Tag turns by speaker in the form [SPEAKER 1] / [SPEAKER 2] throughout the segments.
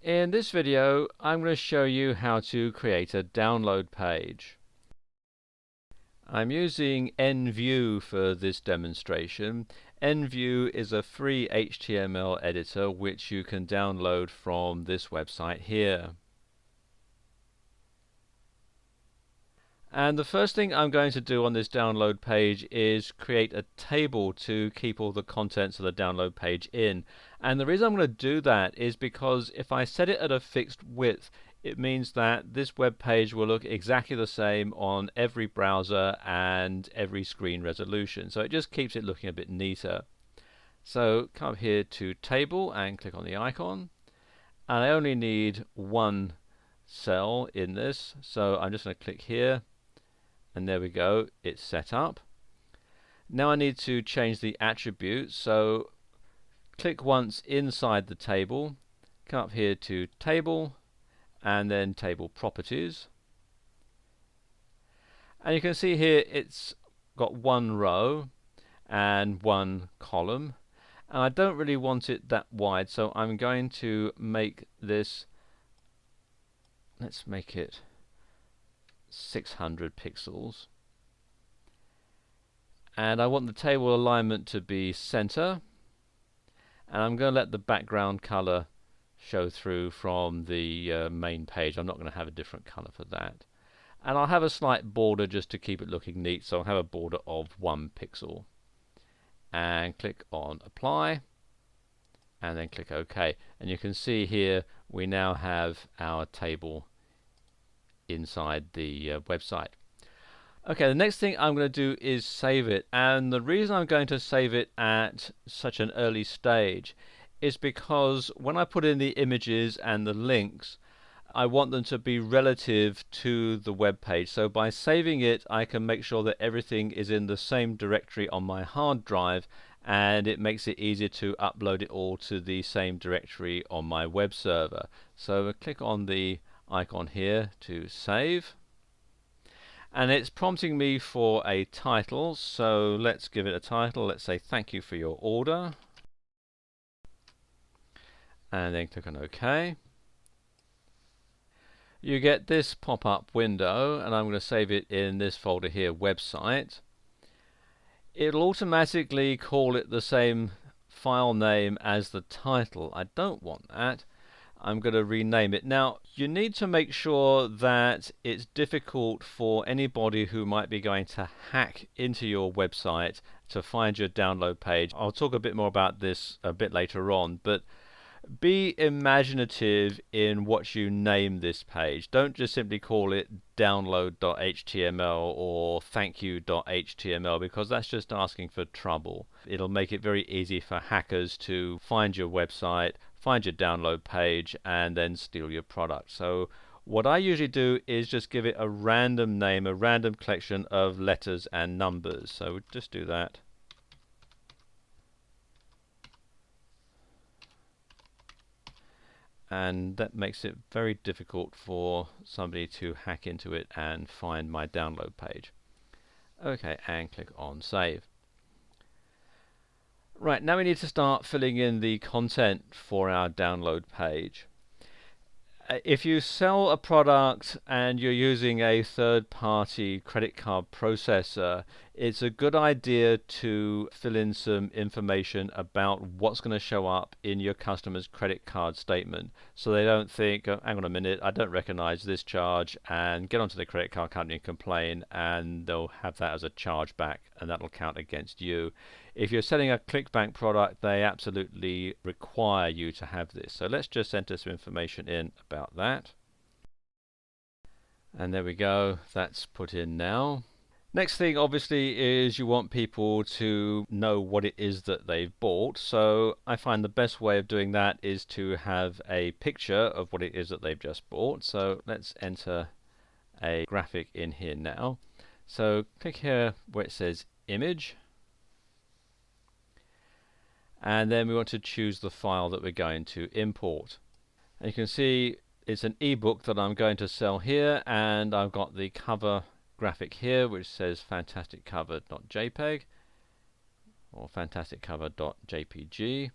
[SPEAKER 1] In this video, I'm going to show you how to create a download page. I'm using NView for this demonstration. NView is a free HTML editor which you can download from this website here. And the first thing I'm going to do on this download page is create a table to keep all the contents of the download page in. And the reason I'm going to do that is because if I set it at a fixed width, it means that this web page will look exactly the same on every browser and every screen resolution. So it just keeps it looking a bit neater. So come up here to Table and click on the icon. And I only need one cell in this, so I'm just going to click here. And there we go, it's set up. Now I need to change the attributes, so click once inside the table, come up here to Table, and then Table Properties. And you can see here it's got one row and one column. And I don't really want it that wide, so I'm going to make this, let's make it 600 pixels, and I want the table alignment to be center, and I'm going to let the background color show through from the main page. I'm not going to have a different color for that, and I'll have a slight border just to keep it looking neat, so I'll have a border of 1 pixel, and click on apply and then click OK, and you can see here we now have our table inside the website. Okay, the next thing I'm going to do is save it, and the reason I'm going to save it at such an early stage is because when I put in the images and the links, I want them to be relative to the web page. So by saving it, I can make sure that everything is in the same directory on my hard drive, and it makes it easier to upload it all to the same directory on my web server. So click on the icon here to save, and it's prompting me for a title, so let's give it a title. Let's say thank you for your order, and then click on OK. You get this pop-up window, and I'm going to save it in this folder here, website. It'll automatically call it the same file name as the title. I don't want that. I'm going to rename it. Now, you need to make sure that it's difficult for anybody who might be going to hack into your website to find your download page. I'll talk a bit more about this a bit later on, but be imaginative in what you name this page. Don't just simply call it download.html or thankyou.html, because that's just asking for trouble. It'll make it very easy for hackers to find your website, find your download page, and then steal your product. So what I usually do is just give it a random name, a random collection of letters and numbers. So we'll just do that. And that makes it very difficult for somebody to hack into it and find my download page. Okay, and click on save. Right, now we need to start filling in the content for our download page. If you sell a product and you're using a third-party credit card processor, it's a good idea to fill in some information about what's going to show up in your customer's credit card statement, so they don't think, oh, hang on a minute, I don't recognize this charge, and get onto the credit card company and complain, and they'll have that as a charge back, and that'll count against you. If you're selling a ClickBank product, they absolutely require you to have this. So let's just enter some information in about that. And there we go, that's put in now. Next thing obviously is you want people to know what it is that they've bought. So I find the best way of doing that is to have a picture of what it is that they've just bought. So let's enter a graphic in here now. So click here where it says image. And then we want to choose the file that we're going to import. And you can see it's an ebook that I'm going to sell here, and I've got the cover graphic here which says fantasticcover.jpg or fantasticcover.jpg.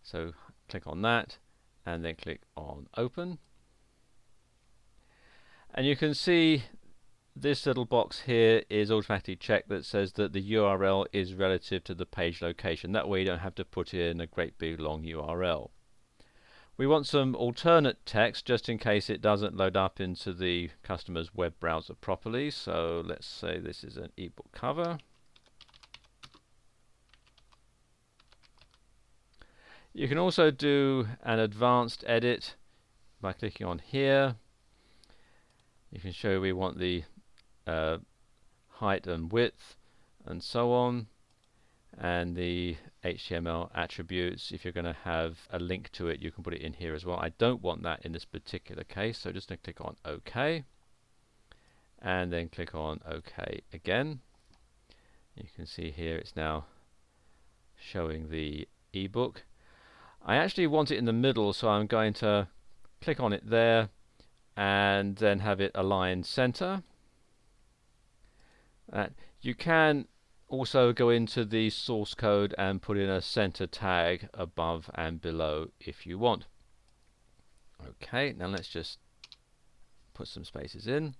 [SPEAKER 1] So click on that and then click on open. And you can see this little box here is automatically checked that says that the URL is relative to the page location. That way you don't have to put in a great big long URL. We want some alternate text just in case it doesn't load up into the customer's web browser properly. So let's say this is an ebook cover. You can also do an advanced edit by clicking on here. You can show we want the height and width and so on, and the HTML attributes. If you're going to have a link to it, you can put it in here as well. I don't want that in this particular case, so just going to click on OK and then click on OK again. You can see here it's now showing the ebook. I actually want it in the middle, so I'm going to click on it there and then have it aligned center. You can also go into the source code and put in a center tag above and below if you want. Okay, now let's just put some spaces in.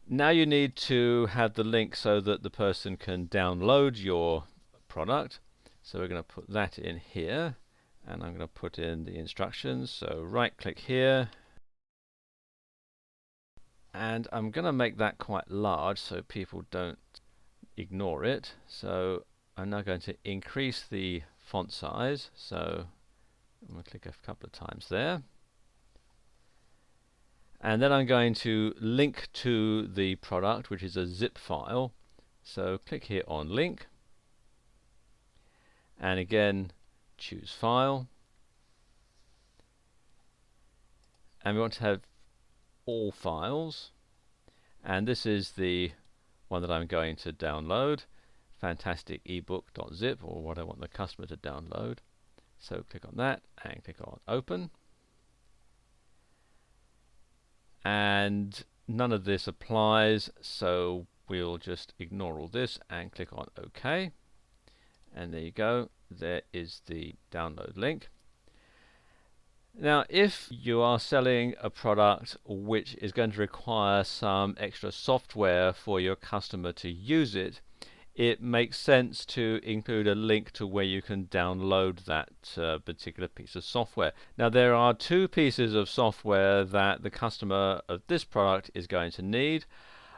[SPEAKER 1] Now you need to have the link so that the person can download your product. So we're going to put that in here, and I'm going to put in the instructions. So right click here, and I'm going to make that quite large so people don't ignore it. So I'm now going to increase the font size. So I'm going to click a couple of times there. And then I'm going to link to the product, which is a zip file. So click here on link. And again, choose file. And we want to have all files. And this is the one that I'm going to download, fantastic ebook.zip, or what I want the customer to download. So click on that and click on open. And none of this applies, so we'll just ignore all this and click on OK. And there you go, there is the download link. Now if you are selling a product which is going to require some extra software for your customer to use it, it makes sense to include a link to where you can download that particular piece of software. Now there are two pieces of software that the customer of this product is going to need.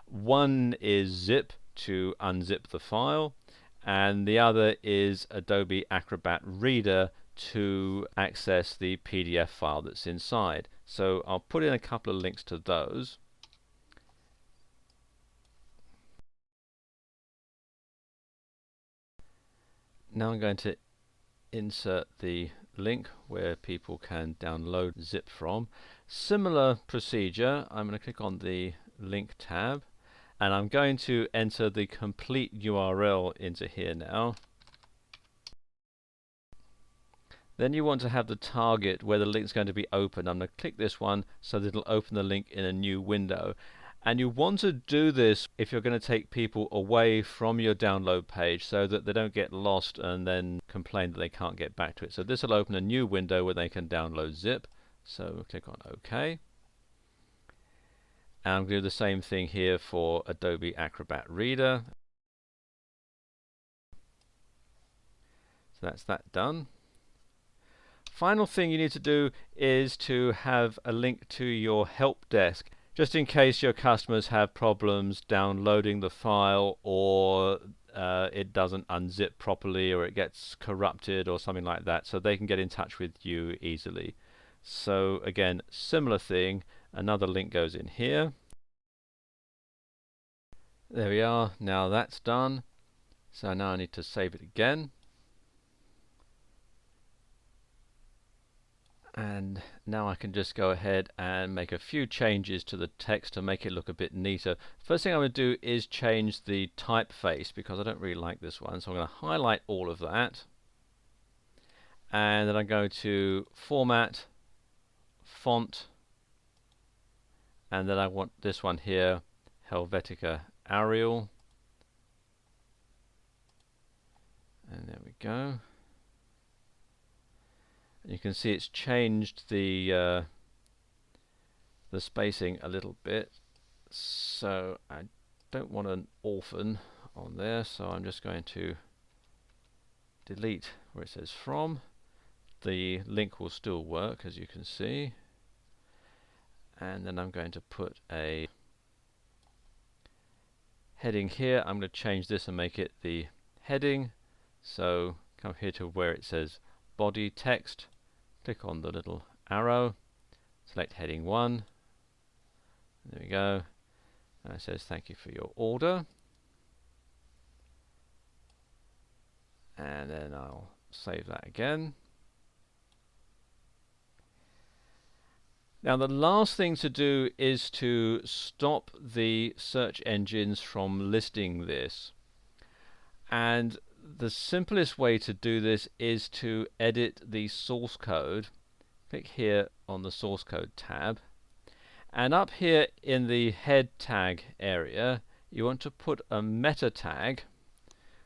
[SPEAKER 1] One is Zip to unzip the file, and the other is Adobe Acrobat Reader to access the PDF file that's inside. So I'll put in a couple of links to those. Now I'm going to insert the link where people can download zip from. Similar procedure, I'm going to click on the link tab, and I'm going to enter the complete URL into here now. Then you want to have the target where the link is going to be open. I'm going to click this one so that it'll open the link in a new window. And you want to do this if you're going to take people away from your download page so that they don't get lost and then complain that they can't get back to it. So this will open a new window where they can download zip. So click on OK. And I'm going to do the same thing here for Adobe Acrobat Reader. So that's that done. Final thing you need to do is to have a link to your help desk, just in case your customers have problems downloading the file, or it doesn't unzip properly, or it gets corrupted or something like that, so they can get in touch with you easily. So again, similar thing, another link goes in here. There we are, now that's done. So now I need to save it again. And now I can just go ahead and make a few changes to the text to make it look a bit neater. First thing I'm going to do is change the typeface because I don't really like this one. So I'm going to highlight all of that. And then I go to Format, Font, and then I want this one here, Helvetica Arial. And there we go. You can see it's changed the spacing a little bit, so I don't want an orphan on there, so I'm just going to delete where it says from. The link will still work, as you can see, and then I'm going to put a heading here. I'm going to change this and make it the heading. So come here to where it says body text, click on the little arrow, select heading 1. There we go. And it says thank you for your order. And then I'll save that again. Now the last thing to do is to stop the search engines from listing this. And the simplest way to do this is to edit the source code. Click here on the source code tab. And up here in the head tag area, you want to put a meta tag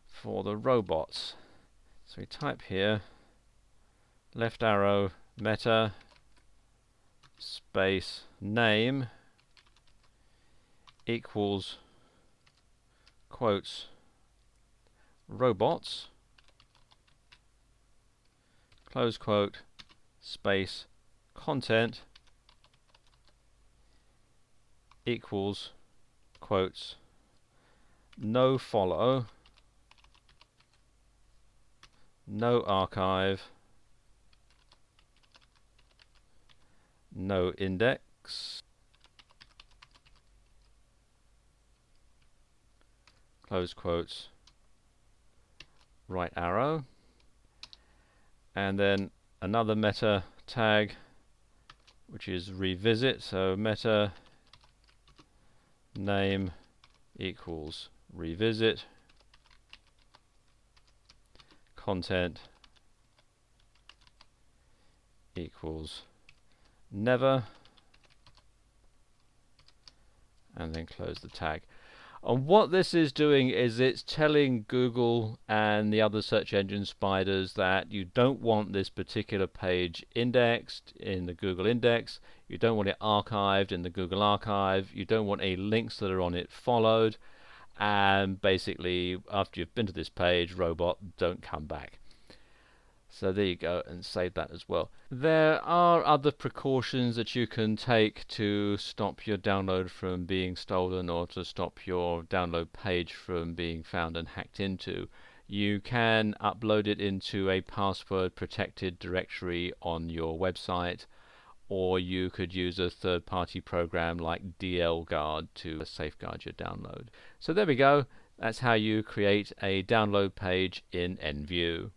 [SPEAKER 1] for the robots. So we type here, left arrow, meta, space, name, equals, quotes, robots, close quote, space, content, equals, quotes, no follow, no archive, no index, close quotes, right arrow, and then another meta tag which is revisit, so meta name equals revisit, content equals never, and then close the tag. And what this is doing is it's telling Google and the other search engine spiders that you don't want this particular page indexed in the Google index, you don't want it archived in the Google archive, you don't want any links that are on it followed, and basically after you've been to this page, robot, don't come back. So there you go, and save that as well. There are other precautions that you can take to stop your download from being stolen or to stop your download page from being found and hacked into. You can upload it into a password protected directory on your website, or you could use a third-party program like DLGuard to safeguard your download. So there we go. That's how you create a download page in NView.